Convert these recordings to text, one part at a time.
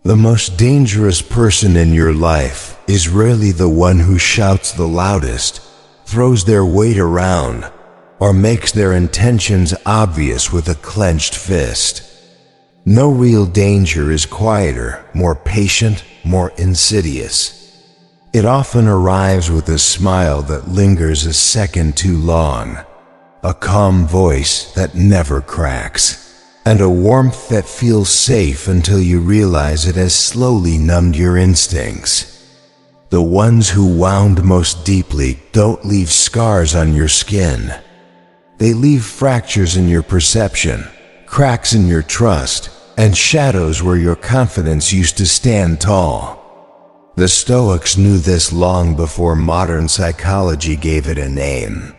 The most dangerous person in your life is rarely the one who shouts the loudest, throws their weight around, or makes their intentions obvious with a clenched fist. No real danger is quieter, more patient, more insidious. It often arrives with a smile that lingers a second too long, a calm voice that never cracks, and a warmth that feels safe until you realize it has slowly numbed your instincts. The ones who wound most deeply don't leave scars on your skin. They leave fractures in your perception, cracks in your trust, and shadows where your confidence used to stand tall. The Stoics knew this long before modern psychology gave it a name.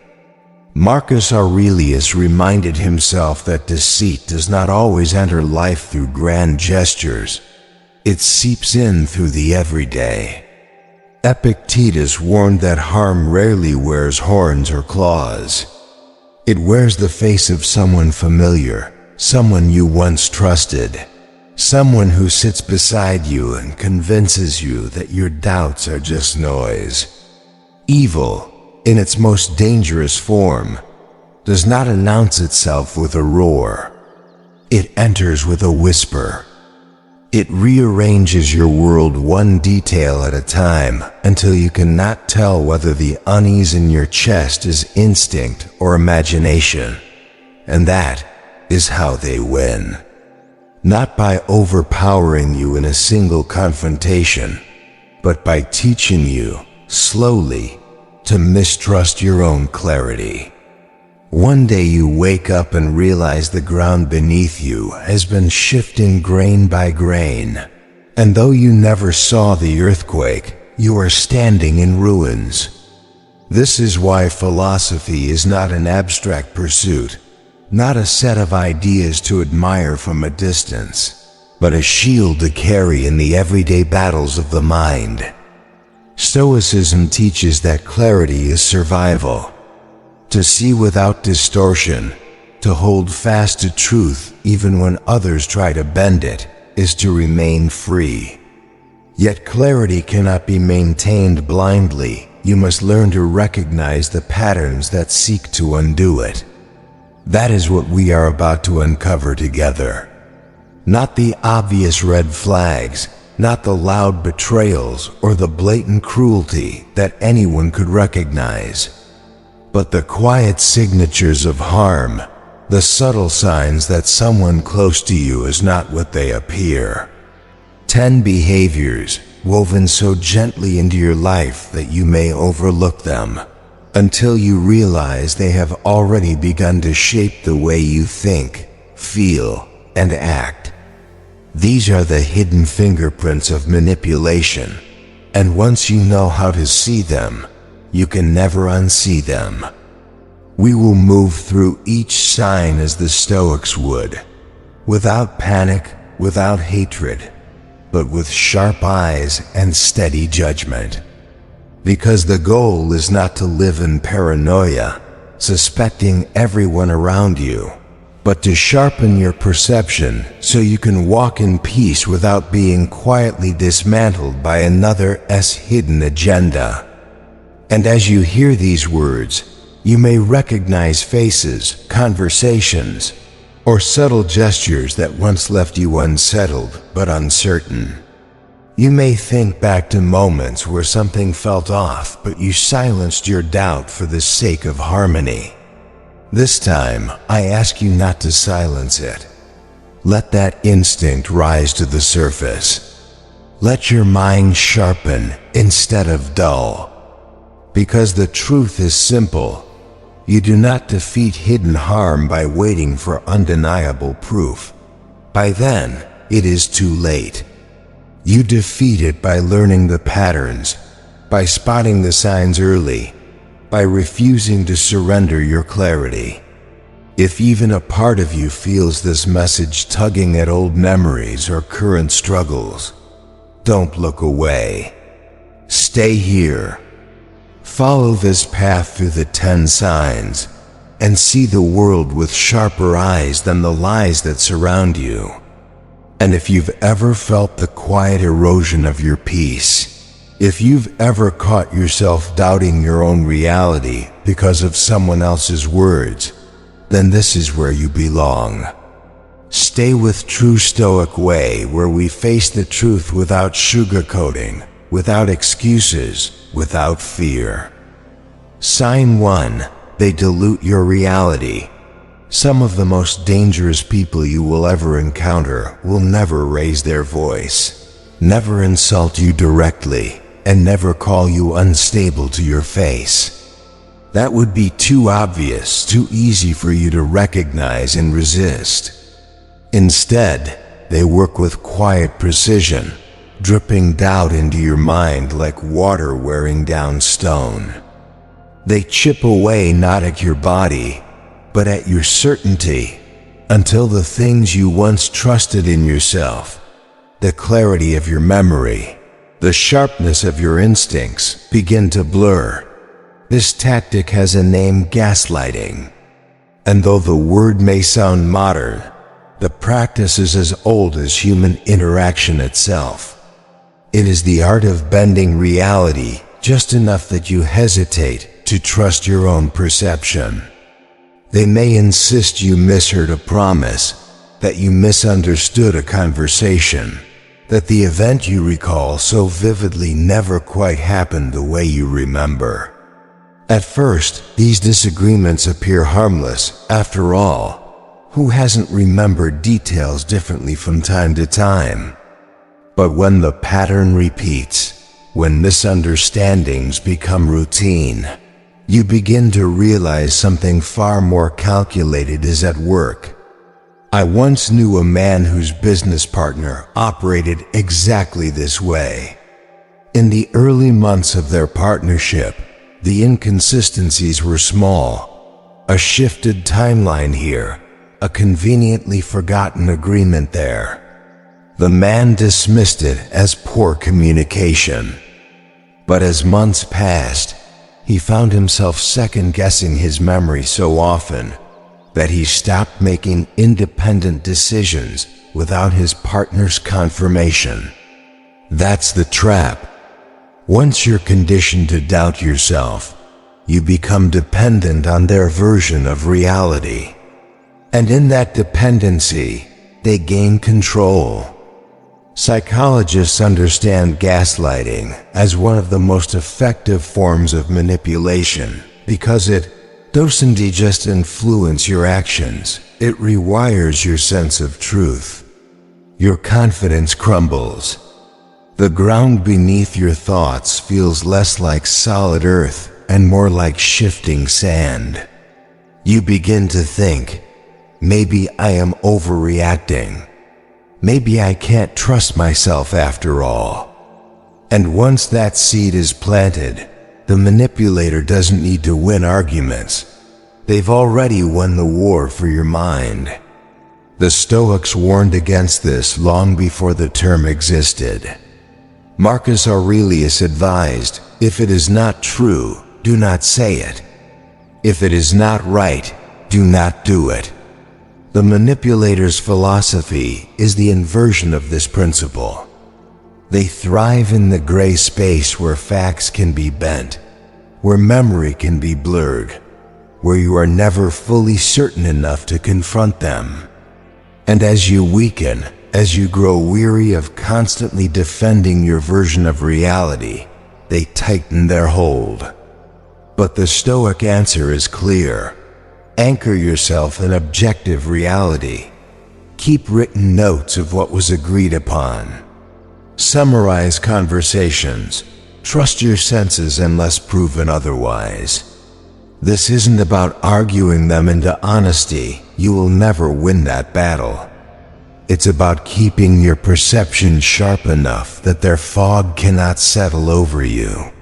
Marcus Aurelius reminded himself that deceit does not always enter life through grand gestures. It seeps in through the everyday. Epictetus warned that harm rarely wears horns or claws. It wears the face of someone familiar, someone you once trusted, someone who sits beside you and convinces you that your doubts are just noise. Evil, in its most dangerous form, does not announce itself with a roar. It enters with a whisper. It rearranges your world one detail at a time until you cannot tell whether the unease in your chest is instinct or imagination. And that is how they win. Not by overpowering you in a single confrontation, but by teaching you, slowly, to mistrust your own clarity. One day you wake up and realize the ground beneath you has been shifting grain by grain, and though you never saw the earthquake, you are standing in ruins. This is why philosophy is not an abstract pursuit, not a set of ideas to admire from a distance, but a shield to carry in the everyday battles of the mind. Stoicism teaches that clarity is survival. To see without distortion, to hold fast to truth even when others try to bend it, is to remain free. Yet clarity cannot be maintained blindly. You must learn to recognize the patterns that seek to undo it. That is what we are about to uncover together. Not the obvious red flags, not the loud betrayals or the blatant cruelty that anyone could recognize, but the quiet signatures of harm, the subtle signs that someone close to you is not what they appear. 10 behaviors woven so gently into your life that you may overlook them, until you realize they have already begun to shape the way you think, feel, and act. These are the hidden fingerprints of manipulation, and once you know how to see them, you can never unsee them. We will move through each sign as the Stoics would, without panic, without hatred, but with sharp eyes and steady judgment. Because the goal is not to live in paranoia, suspecting everyone around you, but to sharpen your perception so you can walk in peace without being quietly dismantled by another's hidden agenda. And as you hear these words, you may recognize faces, conversations, or subtle gestures that once left you unsettled but uncertain. You may think back to moments where something felt off, but you silenced your doubt for the sake of harmony. This time, I ask you not to silence it. Let that instinct rise to the surface. Let your mind sharpen instead of dull. Because the truth is simple. You do not defeat hidden harm by waiting for undeniable proof. By then, it is too late. You defeat it by learning the patterns, by spotting the signs early, by refusing to surrender your clarity. If even a part of you feels this message tugging at old memories or current struggles, don't look away. Stay here. Follow this path through the 10 signs and see the world with sharper eyes than the lies that surround you. And if you've ever felt the quiet erosion of your peace, if you've ever caught yourself doubting your own reality because of someone else's words, then this is where you belong. Stay with True Stoic Way, where we face the truth without sugarcoating, without excuses, without fear. Sign 1. They dilute your reality. Some of the most dangerous people you will ever encounter will never raise their voice, never insult you directly, and never call you unstable to your face. That would be too obvious, too easy for you to recognize and resist. Instead, they work with quiet precision, dripping doubt into your mind like water wearing down stone. They chip away not at your body, but at your certainty, until the things you once trusted in yourself, the clarity of your memory, the sharpness of your instincts begin to blur. This tactic has a name: gaslighting. And though the word may sound modern, the practice is as old as human interaction itself. It is the art of bending reality just enough that you hesitate to trust your own perception. They may insist you misheard a promise, that you misunderstood a conversation, that the event you recall so vividly never quite happened the way you remember. At first, these disagreements appear harmless. After all, who hasn't remembered details differently from time to time? But when the pattern repeats, when misunderstandings become routine, you begin to realize something far more calculated is at work. I once knew a man whose business partner operated exactly this way. In the early months of their partnership, the inconsistencies were small. A shifted timeline here, a conveniently forgotten agreement there. The man dismissed it as poor communication. But as months passed, he found himself second-guessing his memory so often that he stopped making independent decisions without his partner's confirmation. That's the trap. Once you're conditioned to doubt yourself, you become dependent on their version of reality. And in that dependency, they gain control. Psychologists understand gaslighting as one of the most effective forms of manipulation because it doesn't just influence your actions, it rewires your sense of truth. Your confidence crumbles. The ground beneath your thoughts feels less like solid earth and more like shifting sand. You begin to think, maybe I am overreacting. Maybe I can't trust myself after all. And once that seed is planted, the manipulator doesn't need to win arguments. They've already won the war for your mind. The Stoics warned against this long before the term existed. Marcus Aurelius advised, if it is not true, do not say it. If it is not right, do not do it. The manipulator's philosophy is the inversion of this principle. They thrive in the gray space where facts can be bent, where memory can be blurred, where you are never fully certain enough to confront them. And as you weaken, as you grow weary of constantly defending your version of reality, they tighten their hold. But the Stoic answer is clear. Anchor yourself in objective reality. Keep written notes of what was agreed upon. Summarize conversations. Trust your senses unless proven otherwise. This isn't about arguing them into honesty. You will never win that battle. It's about keeping your perception sharp enough that their fog cannot settle over you.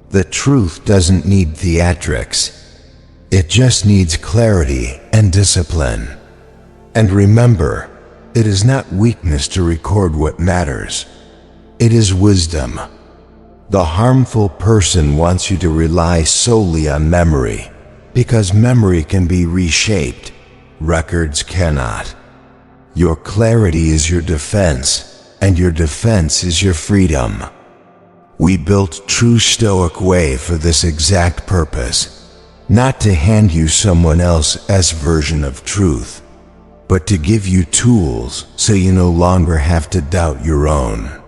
The truth doesn't need theatrics. It just needs clarity and discipline. And remember, it is not weakness to record what matters. It is wisdom. The harmful person wants you to rely solely on memory, because memory can be reshaped. Records cannot. Your clarity is your defense, and your defense is your freedom. We built True Stoic Way for this exact purpose, not to hand you someone else's version of truth, but to give you tools so you no longer have to doubt your own.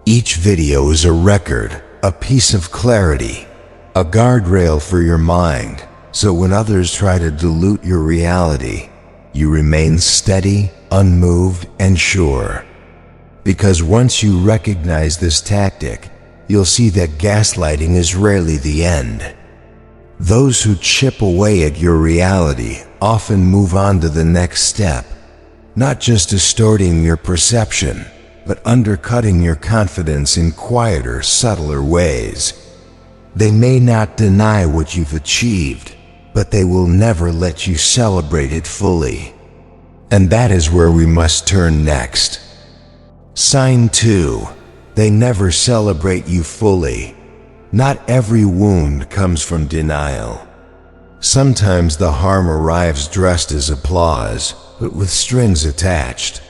Each video is a record, a piece of clarity, a guardrail for your mind, so when others try to dilute your reality, you remain steady, unmoved, and sure. Because once you recognize this tactic, you'll see that gaslighting is rarely the end. Those who chip away at your reality often move on to the next step, not just distorting your perception, but undercutting your confidence in quieter, subtler ways. They may not deny what you've achieved, but they will never let you celebrate it fully. And that is where we must turn next. Sign 2. They never celebrate you fully. Not every wound comes from denial. Sometimes the harm arrives dressed as applause, but with strings attached.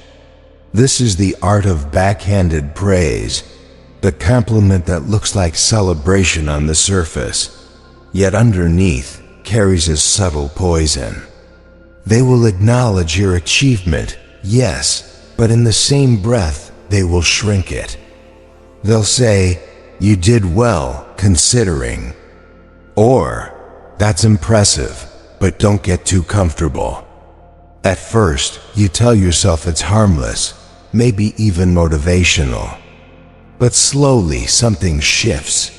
This is the art of backhanded praise, the compliment that looks like celebration on the surface, yet underneath carries a subtle poison. They will acknowledge your achievement, yes, but in the same breath, they will shrink it. They'll say, "You did well, considering." Or, "That's impressive, but don't get too comfortable." At first, you tell yourself it's harmless, maybe even motivational. But slowly something shifts.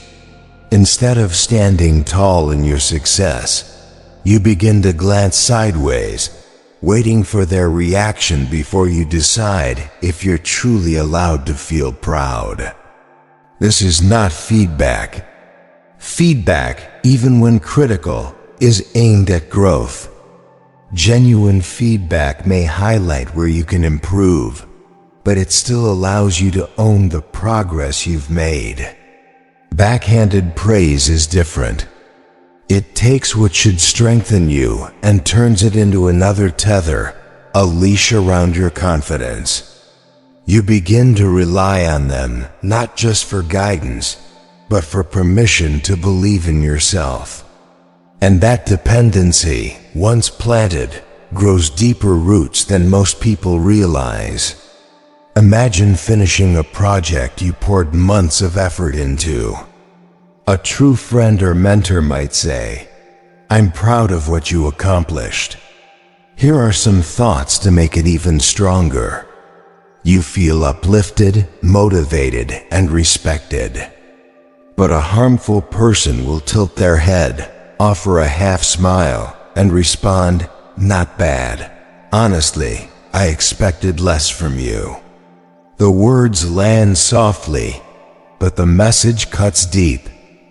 Instead of standing tall in your success, you begin to glance sideways, waiting for their reaction before you decide if you're truly allowed to feel proud. This is not feedback. Feedback, even when critical, is aimed at growth. Genuine feedback may highlight where you can improve, but it still allows you to own the progress you've made. Backhanded praise is different. It takes what should strengthen you and turns it into another tether, a leash around your confidence. You begin to rely on them, not just for guidance, but for permission to believe in yourself. And that dependency, once planted, grows deeper roots than most people realize. Imagine finishing a project you poured months of effort into. A true friend or mentor might say, "I'm proud of what you accomplished. Here are some thoughts to make it even stronger." You feel uplifted, motivated, and respected. But a harmful person will tilt their head, offer a half smile, and respond, "Not bad. Honestly, I expected less from you." The words land softly, but the message cuts deep.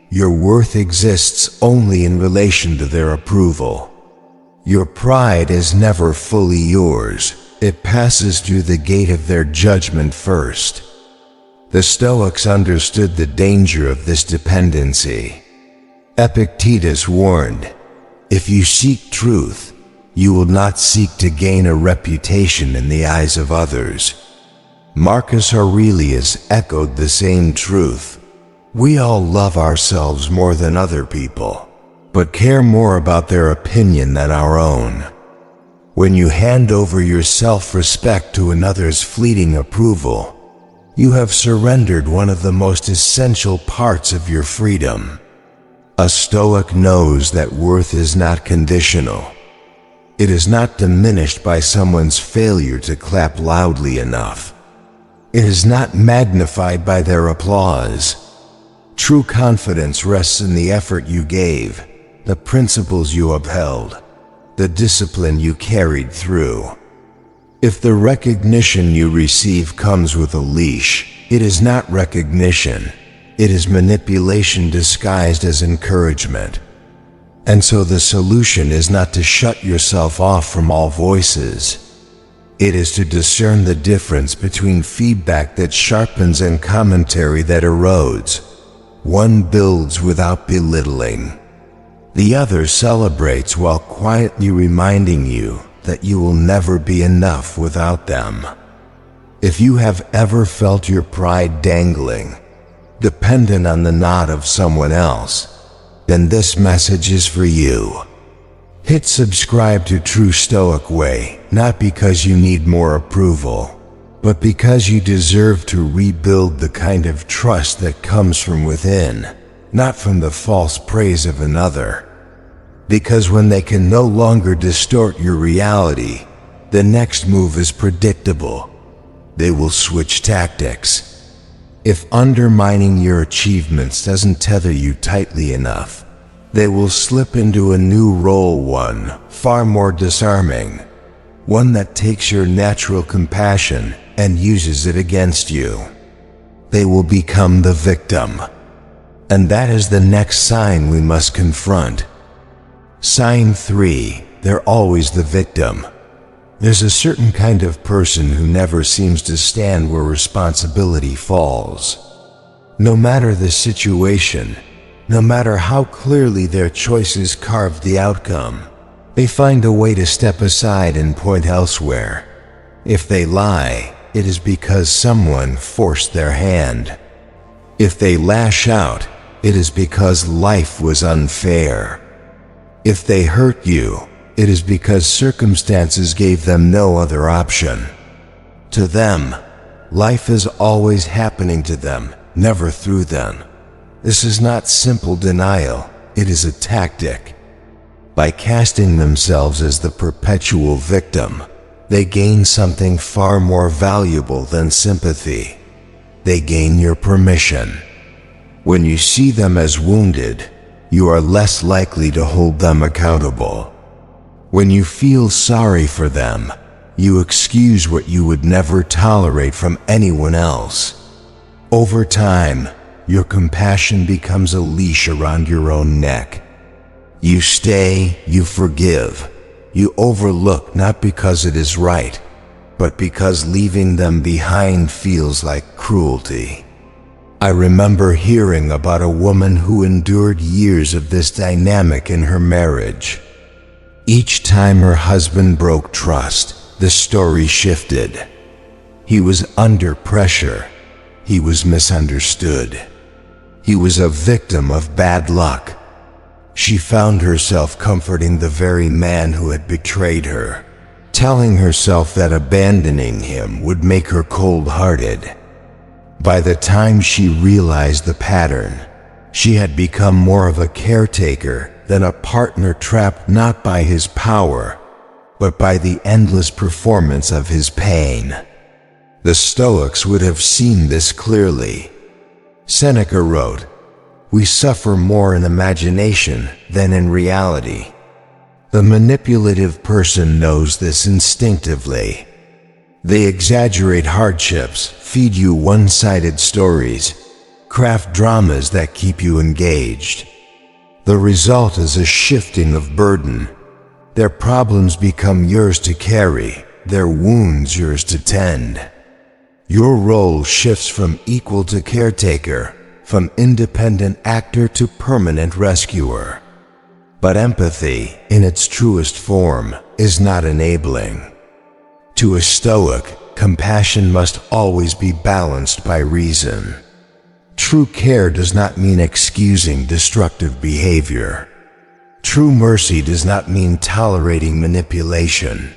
Your worth exists only in relation to their approval. Your pride is never fully yours. It passes through the gate of their judgment first. The Stoics understood the danger of this dependency. Epictetus warned, "If you seek truth, you will not seek to gain a reputation in the eyes of others." Marcus Aurelius echoed the same truth. We all love ourselves more than other people, but care more about their opinion than our own. When you hand over your self-respect to another's fleeting approval, you have surrendered one of the most essential parts of your freedom. A Stoic knows that worth is not conditional. It is not diminished by someone's failure to clap loudly enough. It is not magnified by their applause. True confidence rests in the effort you gave, the principles you upheld, the discipline you carried through. If the recognition you receive comes with a leash, it is not recognition. It is manipulation disguised as encouragement. And so the solution is not to shut yourself off from all voices. It is to discern the difference between feedback that sharpens and commentary that erodes. One builds without belittling. The other celebrates while quietly reminding you that you will never be enough without them. If you have ever felt your pride dangling, dependent on the nod of someone else, then this message is for you. Hit subscribe to True Stoic Way, not because you need more approval, but because you deserve to rebuild the kind of trust that comes from within, not from the false praise of another. Because when they can no longer distort your reality, the next move is predictable. They will switch tactics. If undermining your achievements doesn't tether you tightly enough, they will slip into a new role, one far more disarming, one that takes your natural compassion and uses it against you. They will become the victim. And that is the next sign we must confront. Sign 3, they're always the victim. There's a certain kind of person who never seems to stand where responsibility falls. No matter the situation, no matter how clearly their choices carved the outcome, they find a way to step aside and point elsewhere. If they lie, it is because someone forced their hand. If they lash out, it is because life was unfair. If they hurt you, it is because circumstances gave them no other option. To them, life is always happening to them, never through them. This is not simple denial, it is a tactic. By casting themselves as the perpetual victim, they gain something far more valuable than sympathy. They gain your permission. When you see them as wounded, you are less likely to hold them accountable. When you feel sorry for them, you excuse what you would never tolerate from anyone else. Over time, your compassion becomes a leash around your own neck. You stay, you forgive, you overlook not because it is right, but because leaving them behind feels like cruelty. I remember hearing about a woman who endured years of this dynamic in her marriage. Each time her husband broke trust, the story shifted. He was under pressure. He was misunderstood. He was a victim of bad luck. She found herself comforting the very man who had betrayed her, telling herself that abandoning him would make her cold-hearted. By the time she realized the pattern, she had become more of a caretaker than a partner trapped not by his power, but by the endless performance of his pain. The Stoics would have seen this clearly. Seneca wrote, "We suffer more in imagination than in reality." The manipulative person knows this instinctively. They exaggerate hardships, feed you one-sided stories, craft dramas that keep you engaged. The result is a shifting of burden. Their problems become yours to carry, their wounds yours to tend. Your role shifts from equal to caretaker, from independent actor to permanent rescuer. But empathy, in its truest form, is not enabling. To a Stoic, compassion must always be balanced by reason. True care does not mean excusing destructive behavior. True mercy does not mean tolerating manipulation.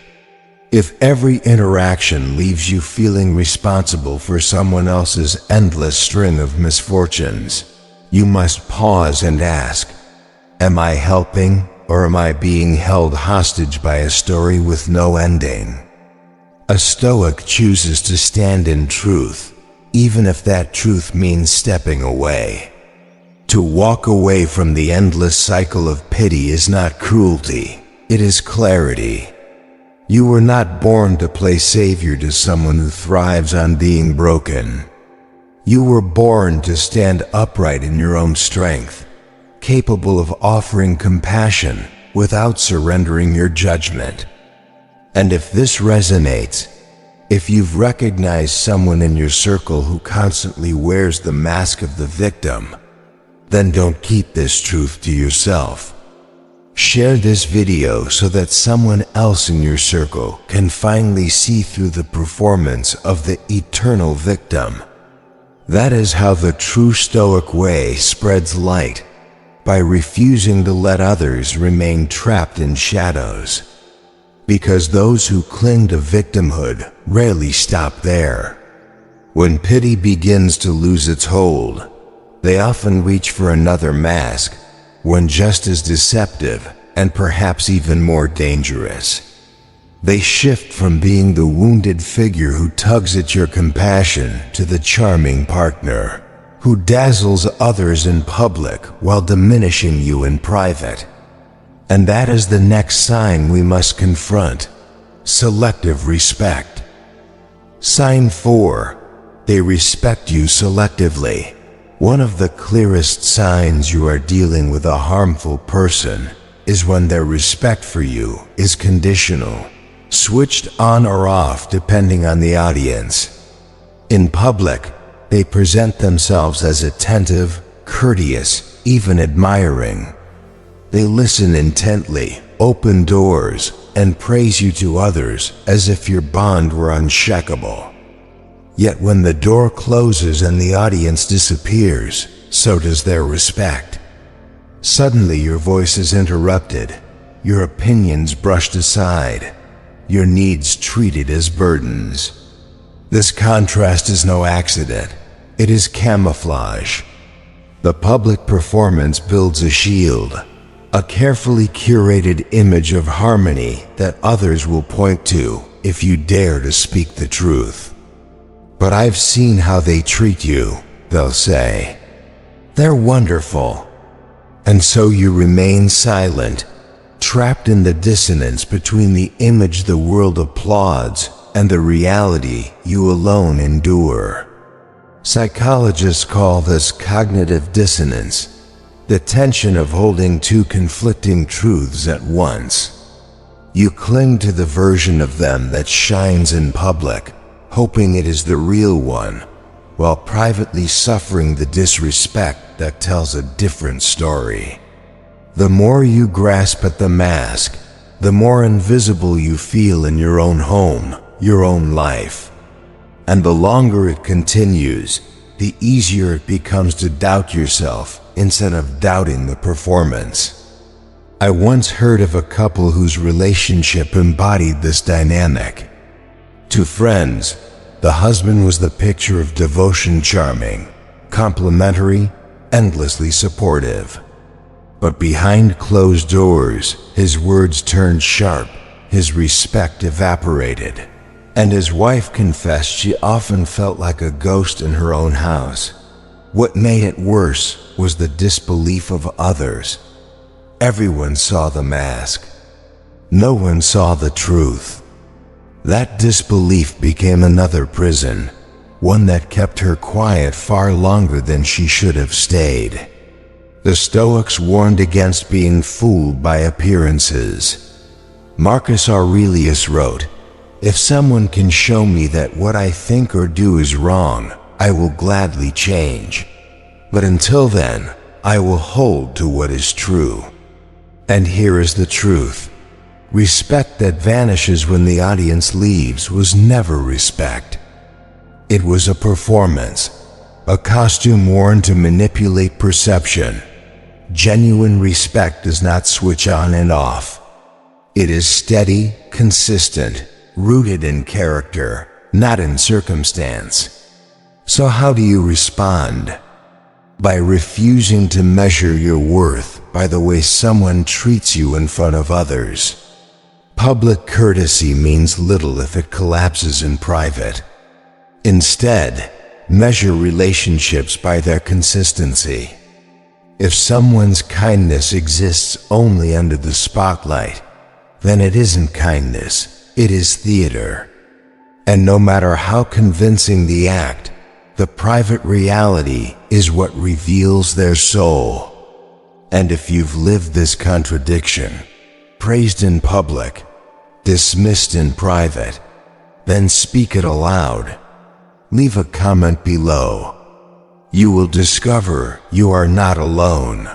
If every interaction leaves you feeling responsible for someone else's endless string of misfortunes, you must pause and ask, am I helping, or am I being held hostage by a story with no ending? A Stoic chooses to stand in truth, even if that truth means stepping away. To walk away from the endless cycle of pity is not cruelty, it is clarity. You were not born to play savior to someone who thrives on being broken. You were born to stand upright in your own strength, capable of offering compassion without surrendering your judgment. And if this resonates, if you've recognized someone in your circle who constantly wears the mask of the victim, then don't keep this truth to yourself. Share this video so that someone else in your circle can finally see through the performance of the eternal victim. That is how the true Stoic way spreads light, by refusing to let others remain trapped in shadows. Because those who cling to victimhood rarely stop there. When pity begins to lose its hold, they often reach for another mask, one just as deceptive and perhaps even more dangerous. They shift from being the wounded figure who tugs at your compassion to the charming partner who dazzles others in public while diminishing you in private. And that is the next sign we must confront: selective respect. Sign 4. They respect you selectively. One of the clearest signs you are dealing with a harmful person is when their respect for you is conditional, switched on or off depending on the audience. In public, they present themselves as attentive, courteous, even admiring. They listen intently, open doors, and praise you to others as if your bond were unshakable. Yet when the door closes and the audience disappears, so does their respect. Suddenly your voice is interrupted, your opinions brushed aside, your needs treated as burdens. This contrast is no accident. It is camouflage. The public performance builds a shield, a carefully curated image of harmony that others will point to if you dare to speak the truth. "But I've seen how they treat you," they'll say. "They're wonderful." And so you remain silent, trapped in the dissonance between the image the world applauds and the reality you alone endure. Psychologists call this cognitive dissonance, the tension of holding two conflicting truths at once. You cling to the version of them that shines in public, hoping it is the real one, while privately suffering the disrespect that tells a different story. The more you grasp at the mask, the more invisible you feel in your own home, your own life. And the longer it continues, the easier it becomes to doubt yourself instead of doubting the performance. I once heard of a couple whose relationship embodied this dynamic. To friends, the husband was the picture of devotion, charming, complimentary, endlessly supportive. But behind closed doors, his words turned sharp, his respect evaporated, and his wife confessed she often felt like a ghost in her own house. What made it worse was the disbelief of others. Everyone saw the mask. No one saw the truth. That disbelief became another prison, one that kept her quiet far longer than she should have stayed. The Stoics warned against being fooled by appearances. Marcus Aurelius wrote, "If someone can show me that what I think or do is wrong, I will gladly change. But until then, I will hold to what is true." And here is the truth. Respect that vanishes when the audience leaves was never respect. It was a performance, a costume worn to manipulate perception. Genuine respect does not switch on and off. It is steady, consistent, rooted in character, not in circumstance. So how do you respond? By refusing to measure your worth by the way someone treats you in front of others. Public courtesy means little if it collapses in private. Instead, measure relationships by their consistency. If someone's kindness exists only under the spotlight, then it isn't kindness, it is theater. And no matter how convincing the act, the private reality is what reveals their soul. And if you've lived this contradiction, praised in public, dismissed in private, then speak it aloud. Leave a comment below. You will discover you are not alone.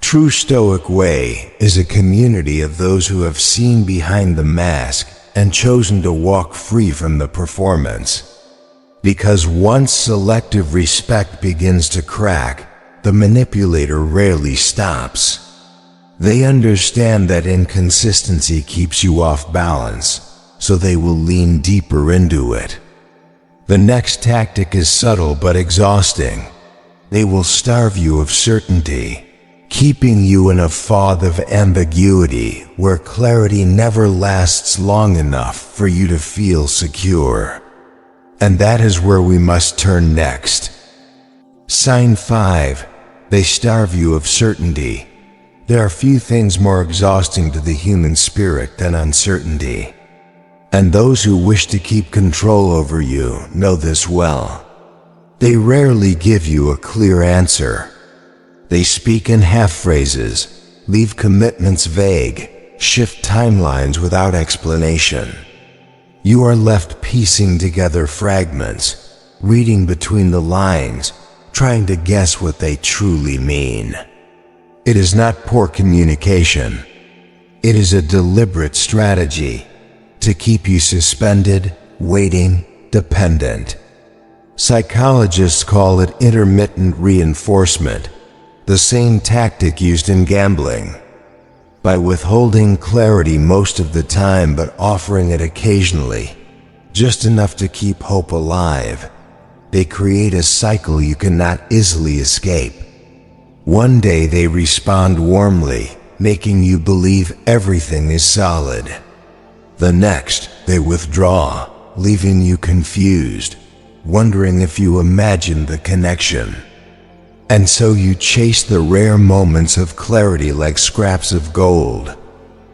True Stoic Way is a community of those who have seen behind the mask and chosen to walk free from the performance. Because once selective respect begins to crack, the manipulator rarely stops. They understand that inconsistency keeps you off balance, so they will lean deeper into it. The next tactic is subtle but exhausting. They will starve you of certainty, keeping you in a fog of ambiguity where clarity never lasts long enough for you to feel secure. And that is where we must turn next. Sign 5. They starve you of certainty. There are few things more exhausting to the human spirit than uncertainty. And those who wish to keep control over you know this well. They rarely give you a clear answer. They speak in half-phrases, leave commitments vague, shift timelines without explanation. You are left piecing together fragments, reading between the lines, trying to guess what they truly mean. It is not poor communication. It is a deliberate strategy to keep you suspended, waiting, dependent. Psychologists call it intermittent reinforcement, the same tactic used in gambling. By withholding clarity most of the time but offering it occasionally, just enough to keep hope alive, they create a cycle you cannot easily escape. One day they respond warmly, making you believe everything is solid. The next, they withdraw, leaving you confused, wondering if you imagined the connection. And so you chase the rare moments of clarity like scraps of gold,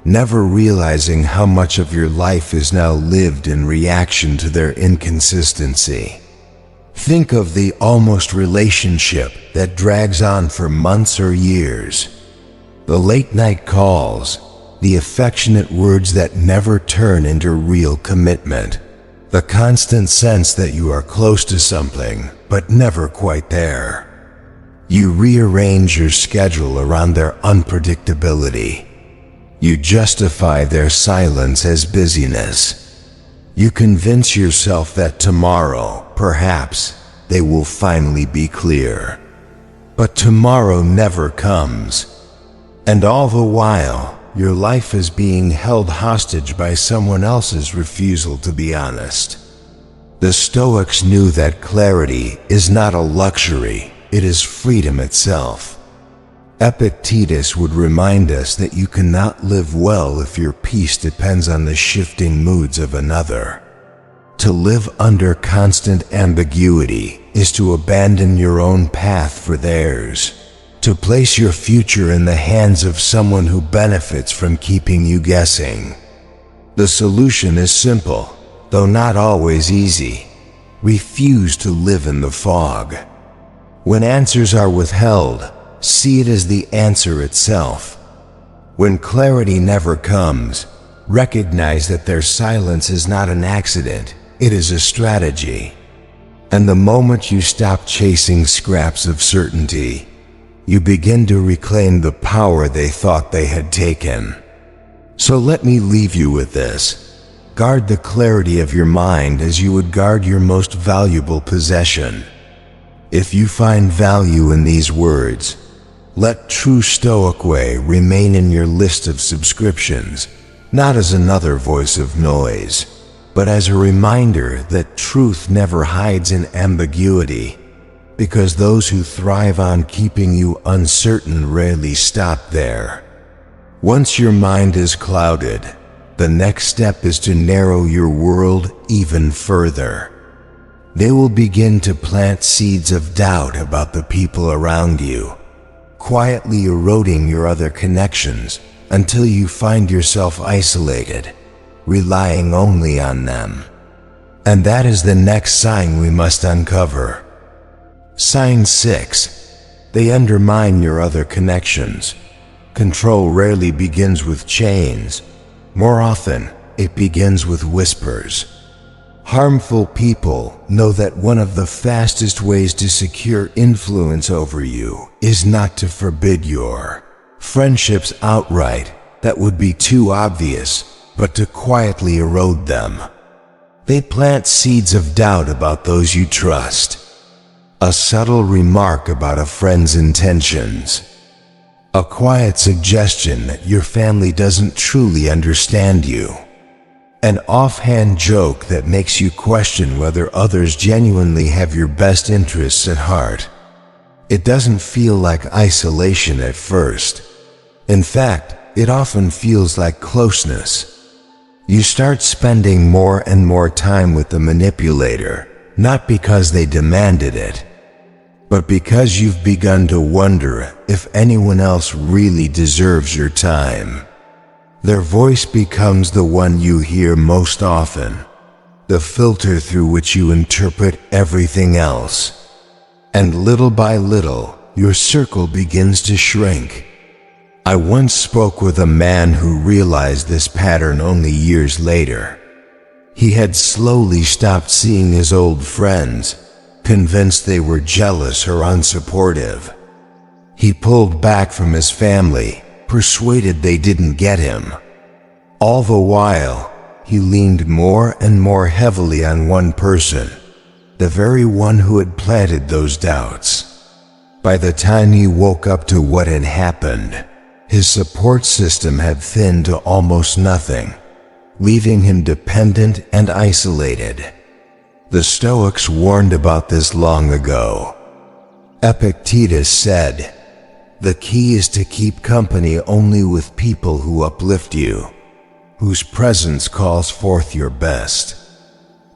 never realizing how much of your life is now lived in reaction to their inconsistency. Think of the almost relationship that drags on for months or years. The late-night calls, the affectionate words that never turn into real commitment, the constant sense that you are close to something but never quite there. You rearrange your schedule around their unpredictability. You justify their silence as busyness. You convince yourself that tomorrow, perhaps, they will finally be clear. But tomorrow never comes. And all the while, your life is being held hostage by someone else's refusal to be honest. The Stoics knew that clarity is not a luxury. It is freedom itself. Epictetus would remind us that you cannot live well if your peace depends on the shifting moods of another. To live under constant ambiguity is to abandon your own path for theirs, to place your future in the hands of someone who benefits from keeping you guessing. The solution is simple, though not always easy. Refuse to live in the fog. When answers are withheld, see it as the answer itself. When clarity never comes, recognize that their silence is not an accident, it is a strategy. And the moment you stop chasing scraps of certainty, you begin to reclaim the power they thought they had taken. So let me leave you with this. Guard the clarity of your mind as you would guard your most valuable possession. If you find value in these words, let True Stoic Way remain in your list of subscriptions, not as another voice of noise, but as a reminder that truth never hides in ambiguity, because those who thrive on keeping you uncertain rarely stop there. Once your mind is clouded, the next step is to narrow your world even further. They will begin to plant seeds of doubt about the people around you, quietly eroding your other connections until you find yourself isolated, relying only on them. And that is the next sign we must uncover. Sign 6. They undermine your other connections. Control rarely begins with chains. More often, it begins with whispers. Harmful people know that one of the fastest ways to secure influence over you is not to forbid your friendships outright that would be too obvious, but to quietly erode them. They plant seeds of doubt about those you trust. A subtle remark about a friend's intentions. A quiet suggestion that your family doesn't truly understand you. An offhand joke that makes you question whether others genuinely have your best interests at heart. It doesn't feel like isolation at first. In fact, it often feels like closeness. You start spending more and more time with the manipulator, not because they demanded it, but because you've begun to wonder if anyone else really deserves your time. Their voice becomes the one you hear most often, the filter through which you interpret everything else. And little by little, your circle begins to shrink. I once spoke with a man who realized this pattern only years later. He had slowly stopped seeing his old friends, convinced they were jealous or unsupportive. He pulled back from his family, persuaded they didn't get him. All the while, he leaned more and more heavily on one person, the very one who had planted those doubts. By the time he woke up to what had happened, his support system had thinned to almost nothing, leaving him dependent and isolated. The Stoics warned about this long ago. Epictetus said, "The key is to keep company only with people who uplift you, whose presence calls forth your best."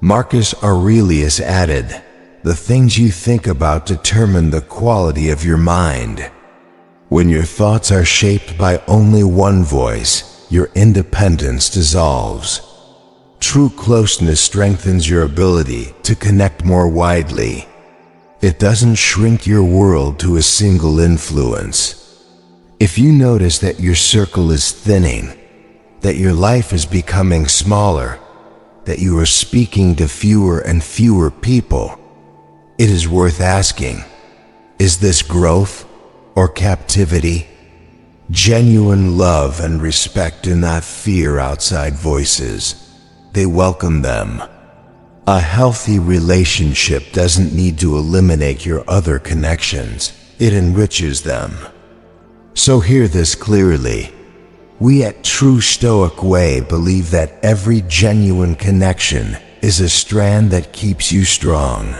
Marcus Aurelius added, "The things you think about determine the quality of your mind." When your thoughts are shaped by only one voice, your independence dissolves. True closeness strengthens your ability to connect more widely. It doesn't shrink your world to a single influence. If you notice that your circle is thinning, that your life is becoming smaller, that you are speaking to fewer and fewer people, it is worth asking, is this growth or captivity? Genuine love and respect do not fear outside voices. They welcome them. A healthy relationship doesn't need to eliminate your other connections. It enriches them. So hear this clearly. We at True Stoic Way believe that every genuine connection is a strand that keeps you strong.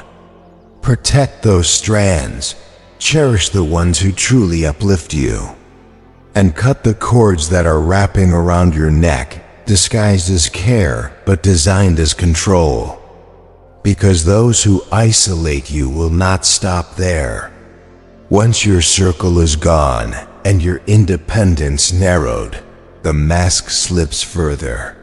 Protect those strands. Cherish the ones who truly uplift you. And cut the cords that are wrapping around your neck, disguised as care but designed as control. Because those who isolate you will not stop there. Once your circle is gone and your independence narrowed, the mask slips further.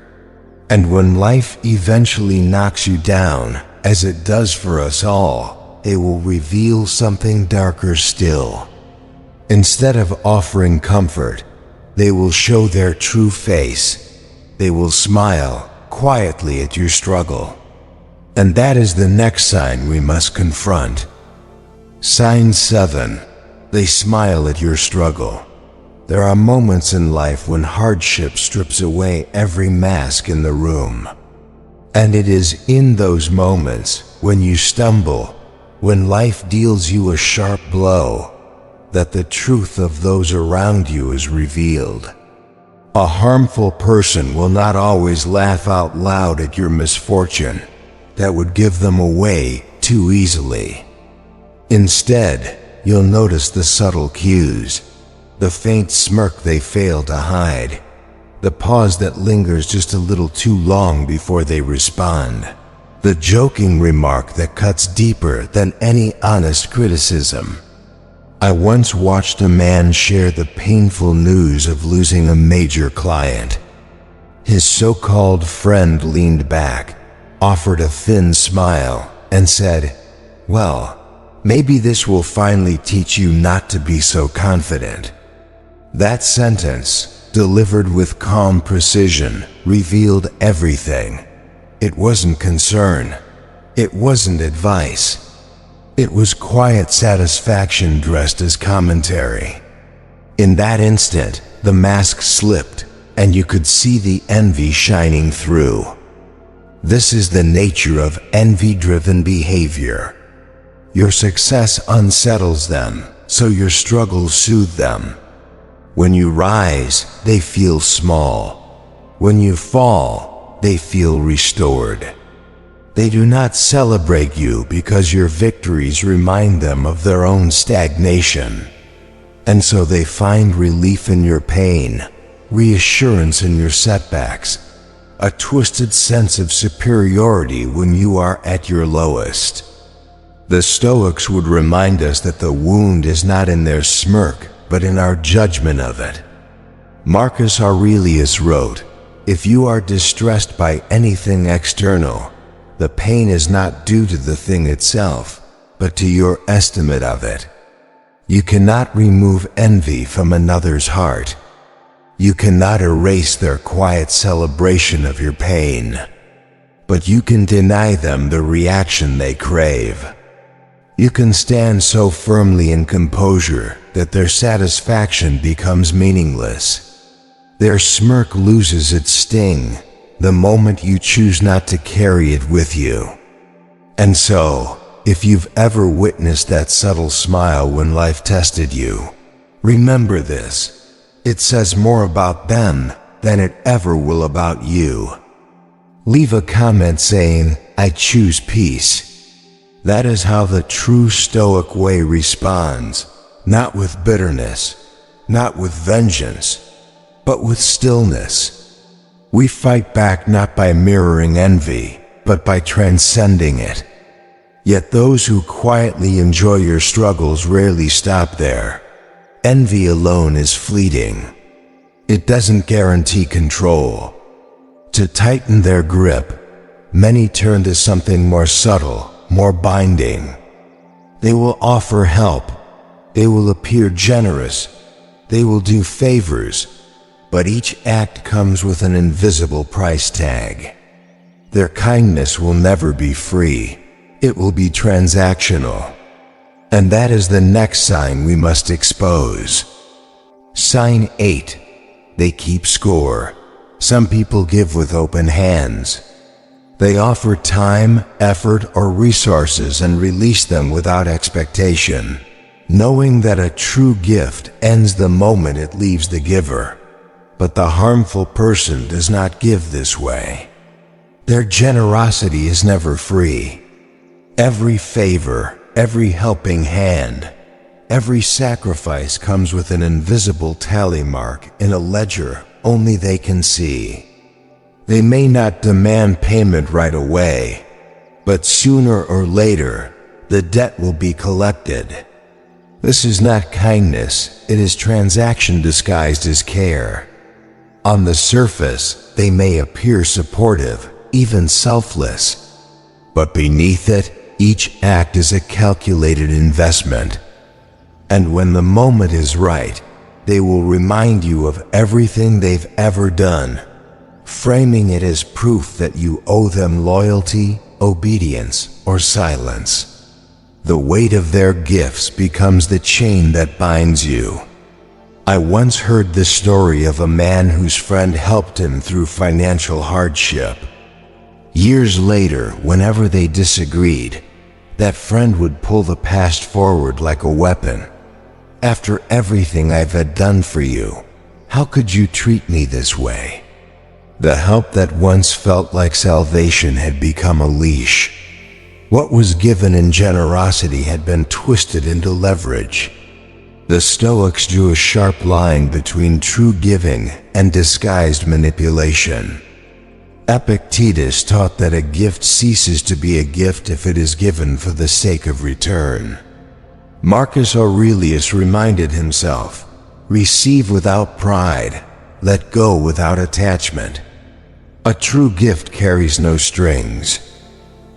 And when life eventually knocks you down, as it does for us all, they will reveal something darker still. Instead of offering comfort, they will show their true face. They will smile quietly at your struggle. And that is the next sign we must confront. Sign 7. They smile at your struggle. There are moments in life when hardship strips away every mask in the room. And it is in those moments, when you stumble, when life deals you a sharp blow, that the truth of those around you is revealed. A harmful person will not always laugh out loud at your misfortune. That would give them away too easily. Instead, you'll notice the subtle cues, the faint smirk they fail to hide, the pause that lingers just a little too long before they respond, the joking remark that cuts deeper than any honest criticism. I once watched a man share the painful news of losing a major client. His so-called friend leaned back, offered a thin smile, and said, "Well, maybe this will finally teach you not to be so confident." That sentence, delivered with calm precision, revealed everything. It wasn't concern. It wasn't advice. It was quiet satisfaction dressed as commentary. In that instant, the mask slipped, and you could see the envy shining through. This is the nature of envy-driven behavior. Your success unsettles them, so your struggles soothe them. When you rise, they feel small. When you fall, they feel restored. They do not celebrate you because your victories remind them of their own stagnation. And so they find relief in your pain, reassurance in your setbacks, a twisted sense of superiority when you are at your lowest. The Stoics would remind us that the wound is not in their smirk, but in our judgment of it. Marcus Aurelius wrote, "If you are distressed by anything external, the pain is not due to the thing itself, but to your estimate of it." You cannot remove envy from another's heart. You cannot erase their quiet celebration of your pain. But you can deny them the reaction they crave. You can stand so firmly in composure that their satisfaction becomes meaningless. Their smirk loses its sting the moment you choose not to carry it with you. And so, if you've ever witnessed that subtle smile when life tested you, remember this: it says more about them than it ever will about you. Leave a comment saying, "I choose peace." That is how the true Stoic way responds, not with bitterness, not with vengeance, but with stillness. We fight back not by mirroring envy, but by transcending it. Yet those who quietly enjoy your struggles rarely stop there. Envy alone is fleeting. It doesn't guarantee control. To tighten their grip, many turn to something more subtle, more binding. They will offer help. They will appear generous. They will do favors. But each act comes with an invisible price tag. Their kindness will never be free. It will be transactional. And that is the next sign we must expose. Sign 8. They keep score. Some people give with open hands. They offer time, effort, or resources and release them without expectation, knowing that a true gift ends the moment it leaves the giver. But the harmful person does not give this way. Their generosity is never free. Every favor, every helping hand, every sacrifice comes with an invisible tally mark in a ledger only they can see. They may not demand payment right away, but sooner or later, the debt will be collected. This is not kindness, it is transaction disguised as care. On the surface, they may appear supportive, even selfless, but beneath it, each act is a calculated investment. And when the moment is right, they will remind you of everything they've ever done, framing it as proof that you owe them loyalty, obedience, or silence. The weight of their gifts becomes the chain that binds you. I once heard the story of a man whose friend helped him through financial hardship. Years later, whenever they disagreed, that friend would pull the past forward like a weapon. "After everything I've had done for you, how could you treat me this way?" The help that once felt like salvation had become a leash. What was given in generosity had been twisted into leverage. The Stoics drew a sharp line between true giving and disguised manipulation. Epictetus taught that a gift ceases to be a gift if it is given for the sake of return. Marcus Aurelius reminded himself, "Receive without pride, let go without attachment." A true gift carries no strings.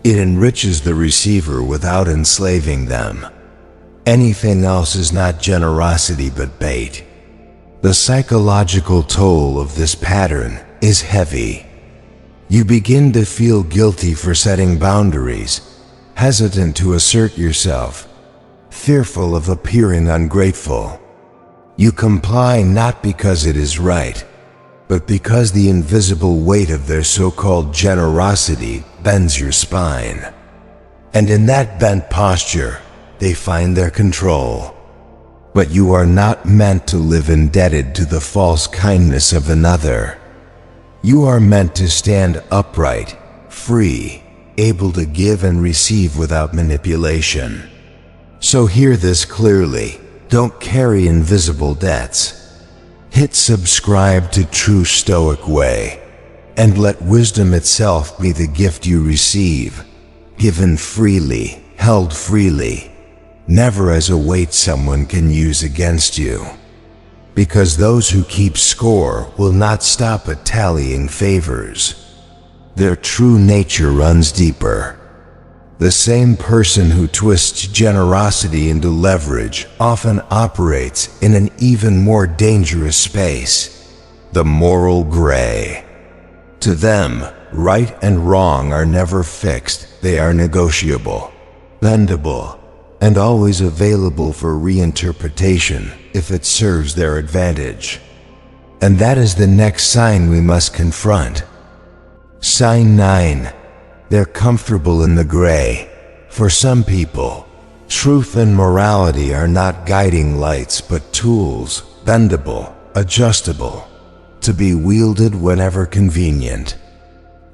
It enriches the receiver without enslaving them. Anything else is not generosity but bait. The psychological toll of this pattern is heavy. You begin to feel guilty for setting boundaries, hesitant to assert yourself, fearful of appearing ungrateful. You comply not because it is right, but because the invisible weight of their so-called generosity bends your spine. And in that bent posture, they find their control. But you are not meant to live indebted to the false kindness of another. You are meant to stand upright, free, able to give and receive without manipulation. So hear this clearly. Don't carry invisible debts. Hit subscribe to True Stoic Way, and let wisdom itself be the gift you receive, given freely, held freely, never as a weight someone can use against you. Because those who keep score will not stop at tallying favors. Their true nature runs deeper. The same person who twists generosity into leverage often operates in an even more dangerous space, the moral gray. To them, right and wrong are never fixed, they are negotiable, bendable, and always available for reinterpretation if it serves their advantage. And that is the next sign we must confront. Sign 9. They're comfortable in the gray. For some people, truth and morality are not guiding lights but tools, bendable, adjustable, to be wielded whenever convenient.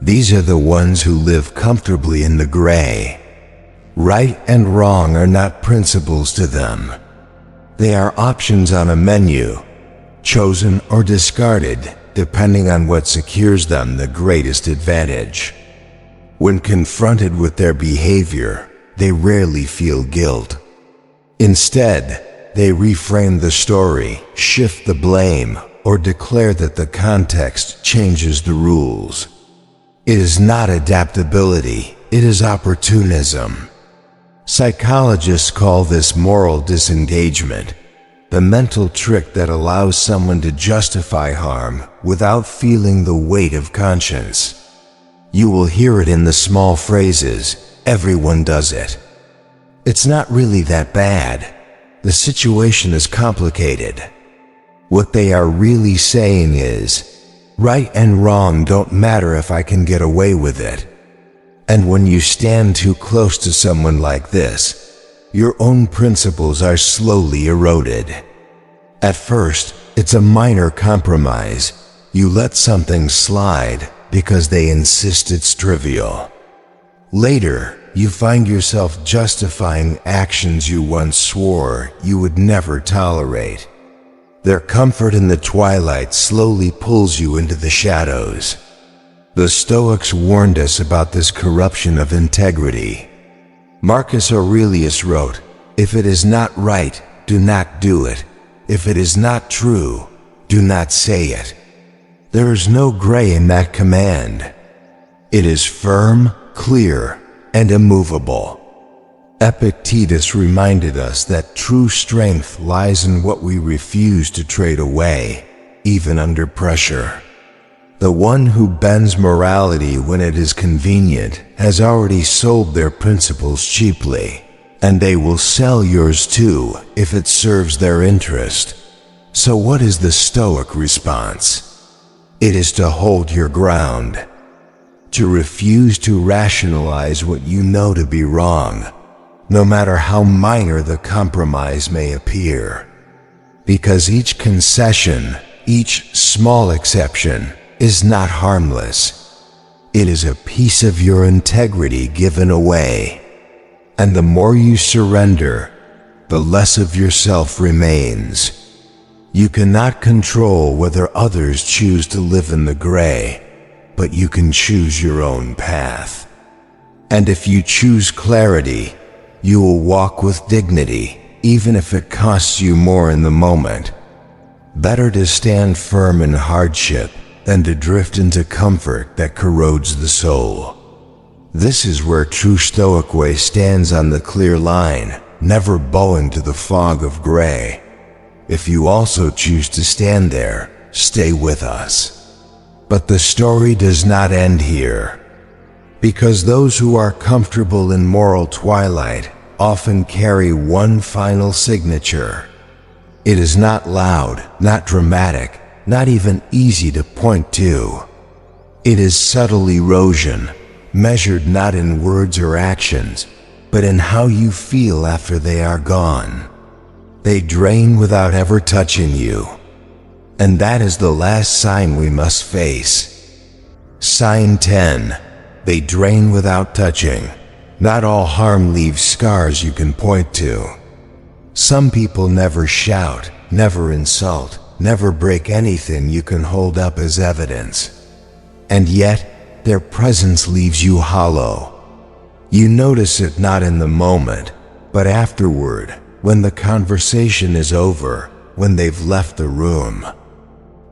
These are the ones who live comfortably in the gray. Right and wrong are not principles to them. They are options on a menu, chosen or discarded depending on what secures them the greatest advantage. When confronted with their behavior, they rarely feel guilt. Instead, they reframe the story, shift the blame, or declare that the context changes the rules. It is not adaptability, it is opportunism. Psychologists call this moral disengagement, the mental trick that allows someone to justify harm without feeling the weight of conscience. You will hear it in the small phrases, everyone does it. It's not really that bad. The situation is complicated. What they are really saying is, right and wrong don't matter if I can get away with it. And when you stand too close to someone like this, your own principles are slowly eroded. At first, it's a minor compromise. You let something slide because they insist it's trivial. Later, you find yourself justifying actions you once swore you would never tolerate. Their comfort in the twilight slowly pulls you into the shadows. The Stoics warned us about this corruption of integrity. Marcus Aurelius wrote, "If it is not right, do not do it. If it is not true, do not say it." There is no gray in that command. It is firm, clear, and immovable. Epictetus reminded us that true strength lies in what we refuse to trade away, even under pressure. The one who bends morality when it is convenient has already sold their principles cheaply, and they will sell yours too if it serves their interest. So what is the Stoic response? It is to hold your ground, to refuse to rationalize what you know to be wrong, no matter how minor the compromise may appear. Because each concession, each small exception, is not harmless. It is a piece of your integrity given away. And the more you surrender, the less of yourself remains. You cannot control whether others choose to live in the gray, but you can choose your own path. And if you choose clarity, you will walk with dignity, even if it costs you more in the moment. Better to stand firm in hardship than to drift into comfort that corrodes the soul. This is where true Stoic way stands on the clear line, never bowing to the fog of gray. If you also choose to stand there, stay with us. But the story does not end here. Because those who are comfortable in moral twilight often carry one final signature. It is not loud, not dramatic, not even easy to point to. It is subtle erosion, measured not in words or actions, but in how you feel after they are gone. They drain without ever touching you. And that is the last sign we must face. Sign 10. They drain without touching. Not all harm leaves scars you can point to. Some people never shout, never insult, never break anything you can hold up as evidence. And yet, their presence leaves you hollow. You notice it not in the moment, but afterward, when the conversation is over, when they've left the room.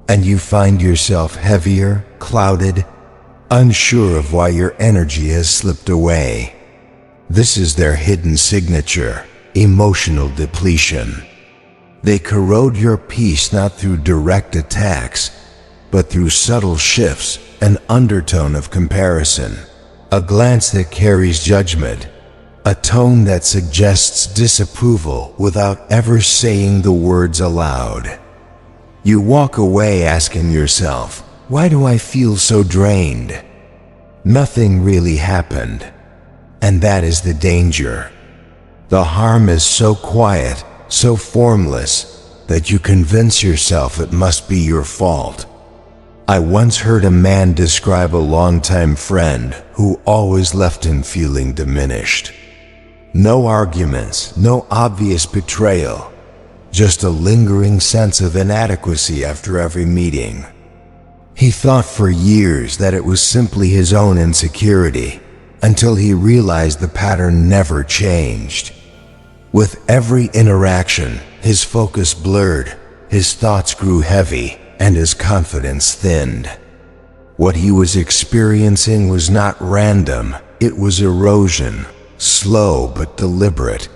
And you find yourself heavier, clouded, unsure of why your energy has slipped away. This is their hidden signature, emotional depletion. They corrode your peace not through direct attacks, but through subtle shifts, an undertone of comparison, a glance that carries judgment, a tone that suggests disapproval without ever saying the words aloud. You walk away asking yourself, why do I feel so drained? Nothing really happened. And that is the danger. The harm is so quiet, so formless, that you convince yourself it must be your fault. I once heard a man describe a longtime friend who always left him feeling diminished. No arguments, no obvious betrayal, just a lingering sense of inadequacy after every meeting. He thought for years that it was simply his own insecurity, until he realized the pattern never changed. With every interaction, his focus blurred, his thoughts grew heavy, and his confidence thinned. What he was experiencing was not random, it was erosion, slow but deliberate,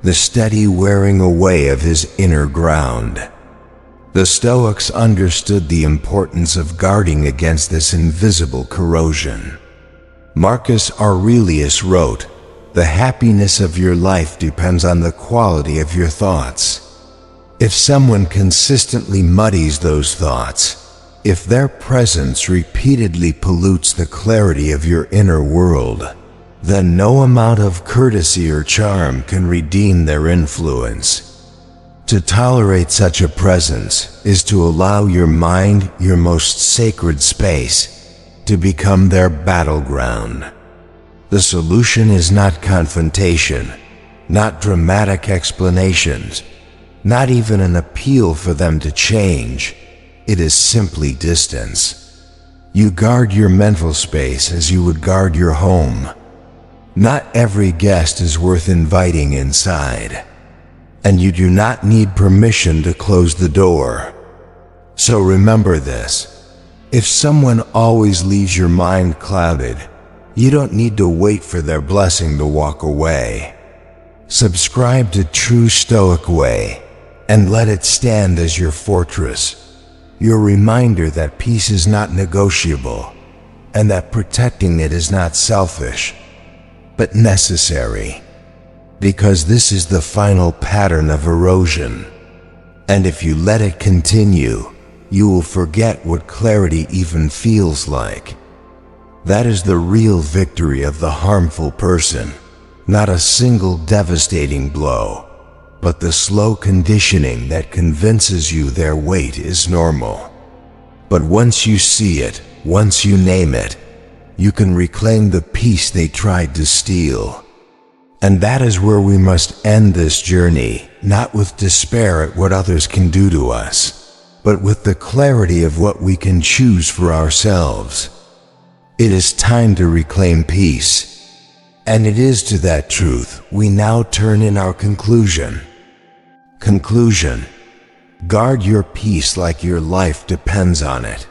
the steady wearing away of his inner ground. The Stoics understood the importance of guarding against this invisible corrosion. Marcus Aurelius wrote, "The happiness of your life depends on the quality of your thoughts." If someone consistently muddies those thoughts, if their presence repeatedly pollutes the clarity of your inner world, then no amount of courtesy or charm can redeem their influence. To tolerate such a presence is to allow your mind, your most sacred space, to become their battleground. The solution is not confrontation, not dramatic explanations, not even an appeal for them to change. It is simply distance. You guard your mental space as you would guard your home. Not every guest is worth inviting inside, and you do not need permission to close the door. So remember this. If someone always leaves your mind clouded, you don't need to wait for their blessing to walk away. Subscribe to True Stoic Way and let it stand as your fortress, your reminder that peace is not negotiable and that protecting it is not selfish, but necessary. Because this is the final pattern of erosion, and if you let it continue, you will forget what clarity even feels like. That is the real victory of the harmful person, not a single devastating blow, but the slow conditioning that convinces you their weight is normal. But once you see it, once you name it, you can reclaim the peace they tried to steal. And that is where we must end this journey, not with despair at what others can do to us, but with the clarity of what we can choose for ourselves. It is time to reclaim peace. And it is to that truth we now turn in our conclusion. Conclusion: guard your peace like your life depends on it.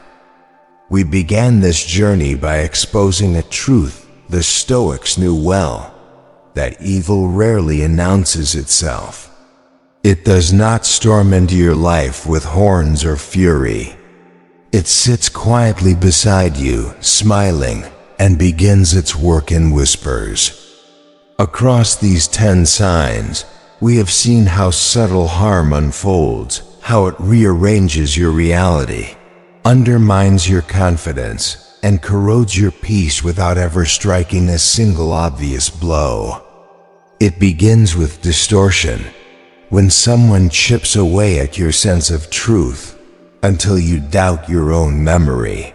We began this journey by exposing a truth the Stoics knew well, that evil rarely announces itself. It does not storm into your life with horns or fury. It sits quietly beside you, smiling, and begins its work in whispers. Across these 10 signs, we have seen how subtle harm unfolds, how it rearranges your reality, undermines your confidence, and corrodes your peace without ever striking a single obvious blow. It begins with distortion, when someone chips away at your sense of truth until you doubt your own memory.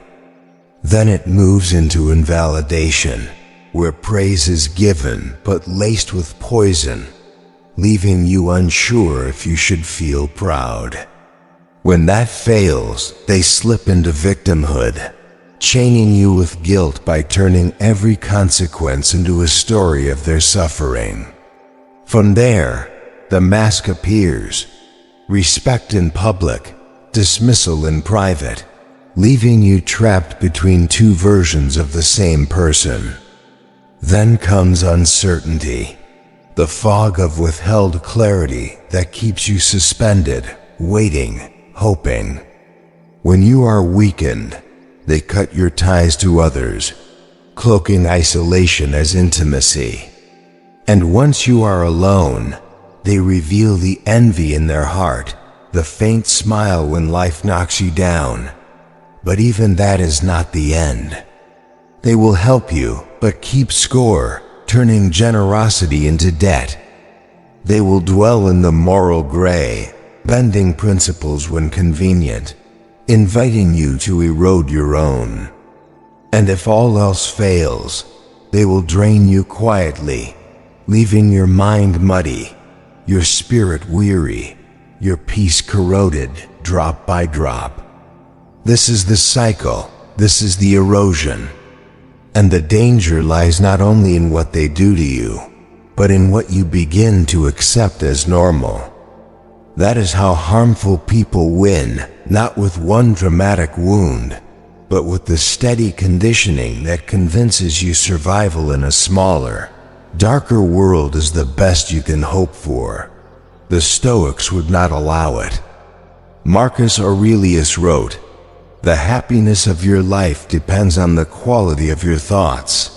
Then it moves into invalidation, where praise is given but laced with poison, leaving you unsure if you should feel proud. When that fails, they slip into victimhood, chaining you with guilt by turning every consequence into a story of their suffering. From there, the mask appears: respect in public, dismissal in private, leaving you trapped between two versions of the same person. Then comes uncertainty, the fog of withheld clarity that keeps you suspended, waiting, hoping. When you are weakened, they cut your ties to others, cloaking isolation as intimacy. And once you are alone, they reveal the envy in their heart, the faint smile when life knocks you down. But even that is not the end. They will help you, but keep score, turning generosity into debt. They will dwell in the moral gray, bending principles when convenient, inviting you to erode your own. And if all else fails, they will drain you quietly, leaving your mind muddy, your spirit weary, your peace corroded drop by drop. This is the cycle, this is the erosion. And the danger lies not only in what they do to you, but in what you begin to accept as normal. That is how harmful people win, not with one dramatic wound, but with the steady conditioning that convinces you survival in a smaller, darker world is the best you can hope for. The Stoics would not allow it. Marcus Aurelius wrote, "The happiness of your life depends on the quality of your thoughts."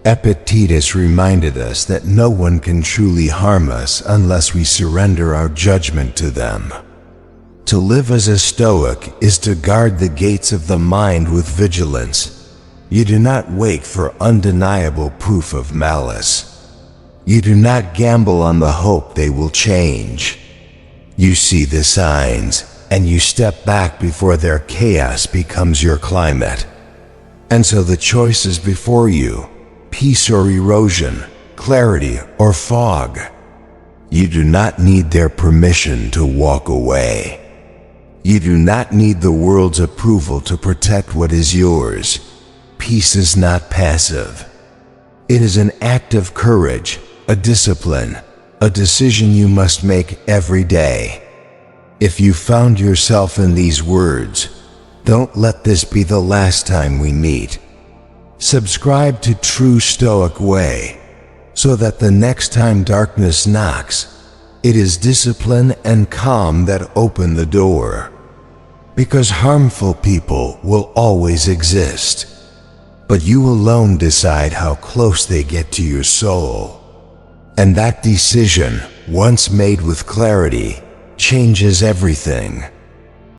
Epictetus reminded us that no one can truly harm us unless we surrender our judgment to them. To live as a Stoic is to guard the gates of the mind with vigilance. You do not wait for undeniable proof of malice. You do not gamble on the hope they will change. You see the signs, and you step back before their chaos becomes your climate. And so the choice is before you: peace or erosion, clarity or fog. You do not need their permission to walk away. You do not need the world's approval to protect what is yours. Peace is not passive. It is an act of courage, a discipline, a decision you must make every day. If you found yourself in these words, don't let this be the last time we meet. Subscribe to True Stoic Way, so that the next time darkness knocks, it is discipline and calm that open the door. Because harmful people will always exist, but you alone decide how close they get to your soul. And that decision, once made with clarity, changes everything.